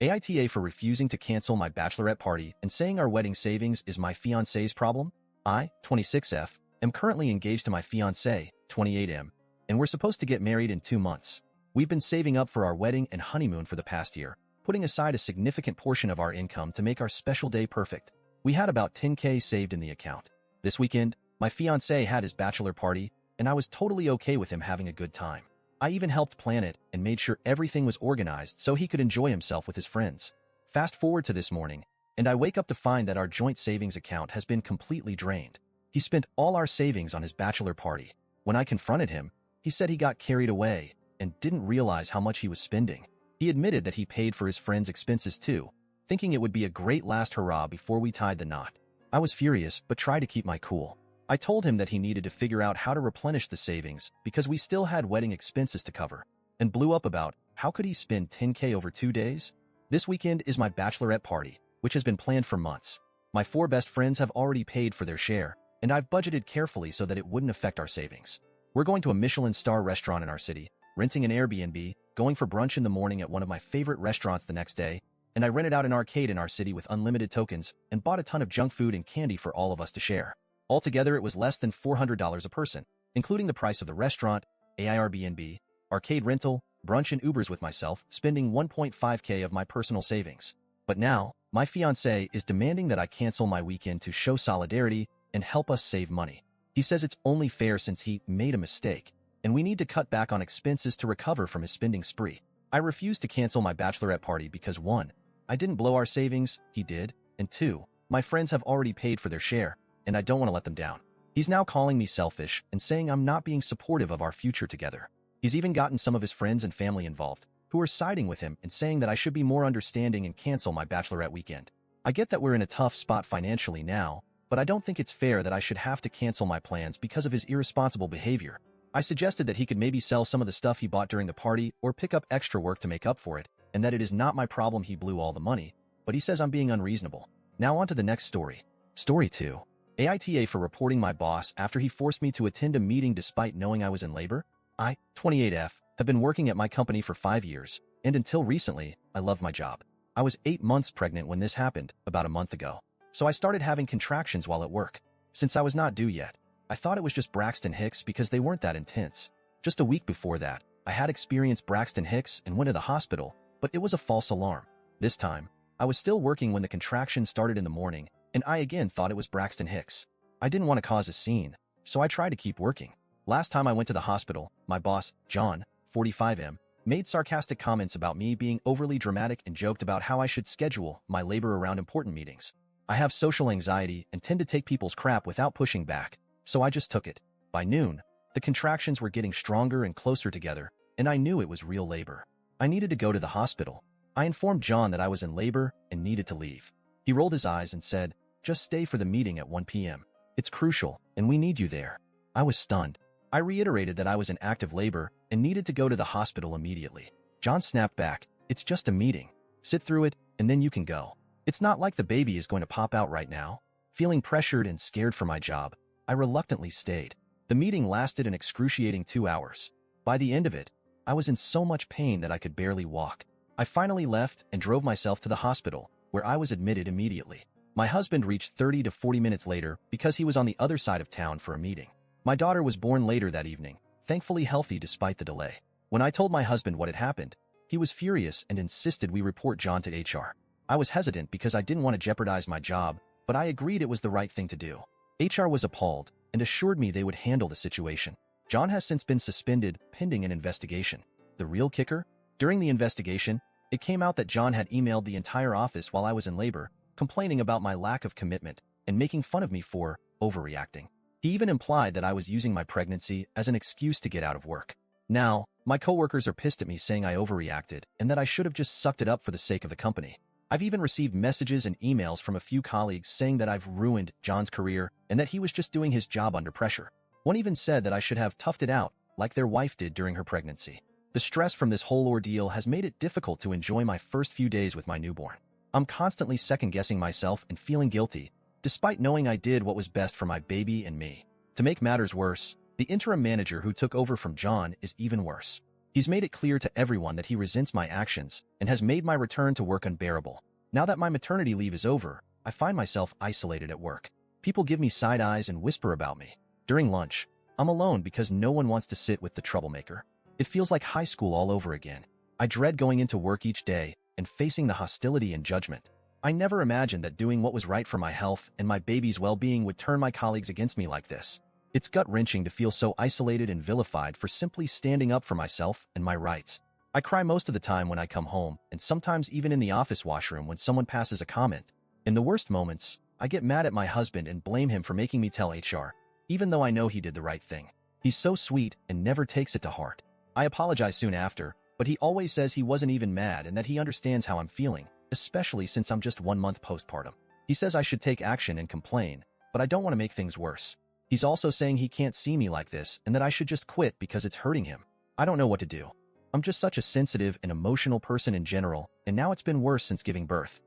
AITA for refusing to cancel my bachelorette party and saying our wedding savings is my fiancé's problem? I, 26F, am currently engaged to my fiancé, 28M, and we're supposed to get married in 2 months. We've been saving up for our wedding and honeymoon for the past year, putting aside a significant portion of our income to make our special day perfect. We had about 10K saved in the account. This weekend, my fiancé had his bachelor party, and I was totally okay with him having a good time. I even helped plan it and made sure everything was organized so he could enjoy himself with his friends. Fast forward to this morning, and I wake up to find that our joint savings account has been completely drained. He spent all our savings on his bachelor party. When I confronted him, he said he got carried away and didn't realize how much he was spending. He admitted that he paid for his friends' expenses too, thinking it would be a great last hurrah before we tied the knot. I was furious but tried to keep my cool. I told him that he needed to figure out how to replenish the savings because we still had wedding expenses to cover, and blew up about how could he spend 10K over 2 days? This weekend is my bachelorette party, which has been planned for months. My 4 best friends have already paid for their share, and I've budgeted carefully so that it wouldn't affect our savings. We're going to a Michelin star restaurant in our city, renting an Airbnb, going for brunch in the morning at one of my favorite restaurants the next day, and I rented out an arcade in our city with unlimited tokens and bought a ton of junk food and candy for all of us to share. Altogether, it was less than $400 a person, including the price of the restaurant, Airbnb, arcade rental, brunch and Ubers with myself, spending 1.5K of my personal savings. But now, my fiancé is demanding that I cancel my weekend to show solidarity and help us save money. He says it's only fair since he made a mistake, and we need to cut back on expenses to recover from his spending spree. I refuse to cancel my bachelorette party because 1, I didn't blow our savings, he did, and 2, my friends have already paid for their share, and I don't want to let them down. He's now calling me selfish and saying I'm not being supportive of our future together. He's even gotten some of his friends and family involved, who are siding with him and saying that I should be more understanding and cancel my bachelorette weekend. I get that we're in a tough spot financially now, but I don't think it's fair that I should have to cancel my plans because of his irresponsible behavior. I suggested that he could maybe sell some of the stuff he bought during the party or pick up extra work to make up for it, and that it is not my problem he blew all the money, but he says I'm being unreasonable. Now on to the next story. Story 2. AITA for reporting my boss after he forced me to attend a meeting despite knowing I was in labor. I, 28F, have been working at my company for 5 years, and until recently, I loved my job. I was 8 months pregnant when this happened, about a month ago. So I started having contractions while at work. Since I was not due yet, I thought it was just Braxton Hicks because they weren't that intense. Just a week before that, I had experienced Braxton Hicks and went to the hospital, but it was a false alarm. This time, I was still working when the contractions started in the morning, and I again thought it was Braxton Hicks. I didn't want to cause a scene, so I tried to keep working. Last time I went to the hospital, my boss, John, 45M, made sarcastic comments about me being overly dramatic and joked about how I should schedule my labor around important meetings. I have social anxiety and tend to take people's crap without pushing back, so I just took it. By noon, the contractions were getting stronger and closer together, and I knew it was real labor. I needed to go to the hospital. I informed John that I was in labor and needed to leave. He rolled his eyes and said, "Just stay for the meeting at 1 p.m. It's crucial, and we need you there." I was stunned. I reiterated that I was in active labor and needed to go to the hospital immediately. John snapped back, "It's just a meeting. Sit through it, and then you can go. It's not like the baby is going to pop out right now." Feeling pressured and scared for my job, I reluctantly stayed. The meeting lasted an excruciating 2 hours. By the end of it, I was in so much pain that I could barely walk. I finally left and drove myself to the hospital, where I was admitted immediately. My husband reached 30 to 40 minutes later because he was on the other side of town for a meeting. My daughter was born later that evening, thankfully healthy despite the delay. When I told my husband what had happened, he was furious and insisted we report John to HR. I was hesitant because I didn't want to jeopardize my job, but I agreed it was the right thing to do. HR was appalled and assured me they would handle the situation. John has since been suspended pending an investigation. The real kicker? During the investigation, it came out that John had emailed the entire office while I was in labor, complaining about my lack of commitment and making fun of me for overreacting. He even implied that I was using my pregnancy as an excuse to get out of work. Now, my coworkers are pissed at me saying I overreacted and that I should have just sucked it up for the sake of the company. I've even received messages and emails from a few colleagues saying that I've ruined John's career and that he was just doing his job under pressure. One even said that I should have toughed it out, like their wife did during her pregnancy. The stress from this whole ordeal has made it difficult to enjoy my first few days with my newborn. I'm constantly second-guessing myself and feeling guilty, despite knowing I did what was best for my baby and me. To make matters worse, the interim manager who took over from John is even worse. He's made it clear to everyone that he resents my actions and has made my return to work unbearable. Now that my maternity leave is over, I find myself isolated at work. People give me side eyes and whisper about me. During lunch, I'm alone because no one wants to sit with the troublemaker. It feels like high school all over again. I dread going into work each day and facing the hostility and judgment. I never imagined that doing what was right for my health and my baby's well-being would turn my colleagues against me like this. It's gut-wrenching to feel so isolated and vilified for simply standing up for myself and my rights. I cry most of the time when I come home, and sometimes even in the office washroom when someone passes a comment. In the worst moments, I get mad at my husband and blame him for making me tell HR, even though I know he did the right thing. He's so sweet and never takes it to heart. I apologize soon after, but he always says he wasn't even mad and that he understands how I'm feeling, especially since I'm just 1 month postpartum. He says I should take action and complain, but I don't want to make things worse. He's also saying he can't see me like this and that I should just quit because it's hurting him. I don't know what to do. I'm just such a sensitive and emotional person in general, and now it's been worse since giving birth.